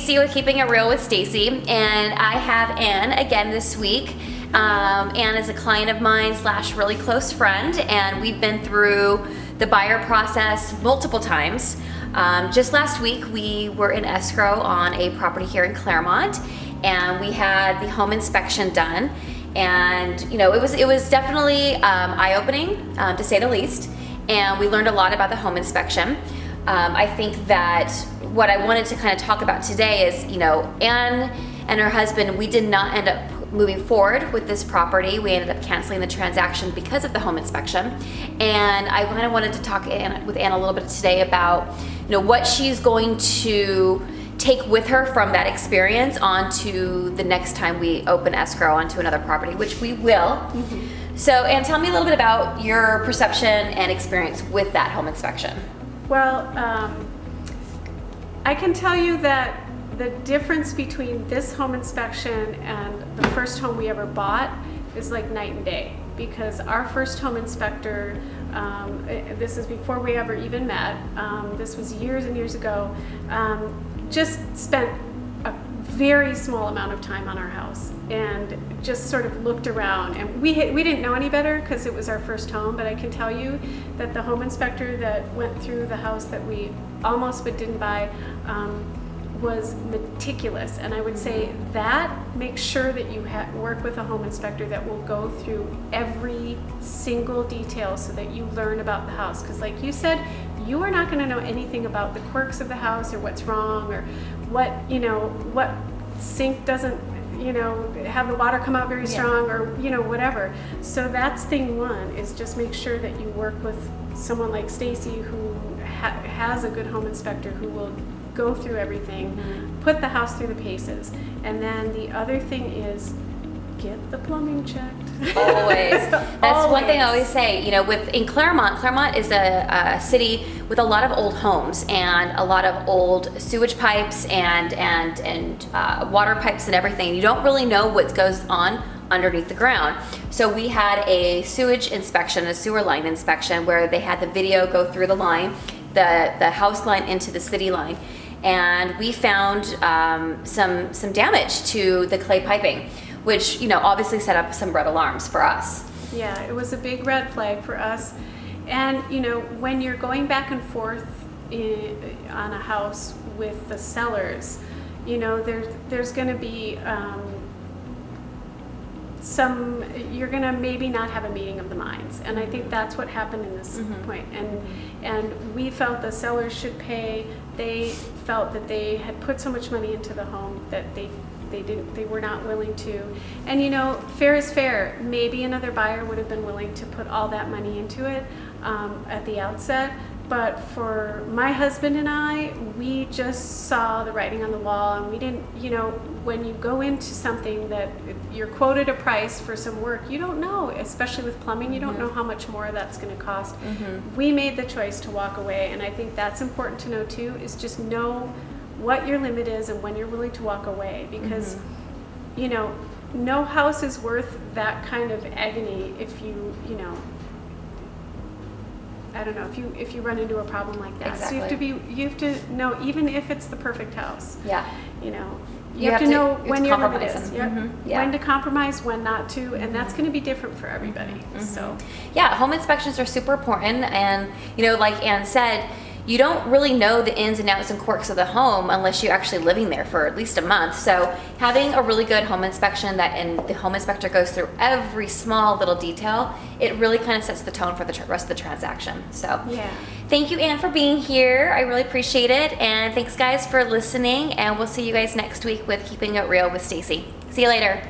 Stacy with Keeping It Real with Stacy, and I have Ann again this week. Ann is a client of mine / really close friend, and we've been through the buyer process multiple times. Just last week we were in escrow on a property here in Claremont, and we had the home inspection done, and it was definitely eye-opening, to say the least, and we learned a lot about the home inspection. I think that what I wanted to kind of talk about today is, Ann and her husband, we did not end up moving forward with this property. We ended up canceling the transaction because of the home inspection. And I kind of wanted to talk with Ann a little bit today about, what she's going to take with her from that experience onto the next time we open escrow onto another property, which we will. Mm-hmm. So, Ann, tell me a little bit about your perception and experience with that home inspection. Well, I can tell you that the difference between this home inspection and the first home we ever bought is like night and day, because our first home inspector, this is before we ever even met, this was years and years ago, just spent a very small amount of time on our house and just sort of looked around, and we didn't know any better because it was our first home, but I can tell you that the home inspector that went through the house that we almost but didn't buy was meticulous. And I would say that make sure that you work with a home inspector that will go through every single detail so that you learn about the house, because like you said, you are not going to know anything about the quirks of the house or what's wrong or what sink doesn't have the water come out very strong, or whatever. So that's thing one, is just make sure that you work with someone like Stacy who has a good home inspector who will go through everything, mm-hmm. put the house through the paces. And then the other thing is get the plumbing checked. Always. That's one thing I always say. In Claremont is a city with a lot of old homes and a lot of old sewage pipes and water pipes and everything. You don't really know what goes on underneath the ground. So we had a sewage inspection, a sewer line inspection, where they had the video go through the line, the house line into the city line, and we found some damage to the clay piping, which obviously set up some red alarms for us. Yeah, it was a big red flag for us. And when you're going back and forth on a house with the sellers, there's going to be you're going to maybe not have a meeting of the minds, and I think that's what happened in this mm-hmm. point. And we felt the sellers should pay. They felt that they had put so much money into the home that they were not willing to. And fair is fair. Maybe another buyer would have been willing to put all that money into it at the outset. But for my husband and I, we just saw the writing on the wall, and we didn't, when you go into something that you're quoted a price for some work, you don't know, especially with plumbing, you don't mm-hmm. know how much more that's going to cost. Mm-hmm. We made the choice to walk away, and I think that's important to know too, is just know what your limit is and when you're willing to walk away, because, mm-hmm. No house is worth that kind of agony if you I don't know, if you run into a problem like that. Exactly. So you have to know, even if it's the perfect house. Yeah. You have to know when your limit is. Yep. Mm-hmm. Yeah. When to compromise, when not to, and that's going to be different for everybody. Mm-hmm. So. Yeah, home inspections are super important, and like Ann said, you don't really know the ins and outs and quirks of the home unless you're actually living there for at least a month. So having a really good home inspection and the home inspector goes through every small little detail, it really kind of sets the tone for the rest of the transaction. So yeah. Thank you, Ann, for being here. I really appreciate it. And thanks, guys, for listening. And we'll see you guys next week with Keeping It Real with Stacy. See you later.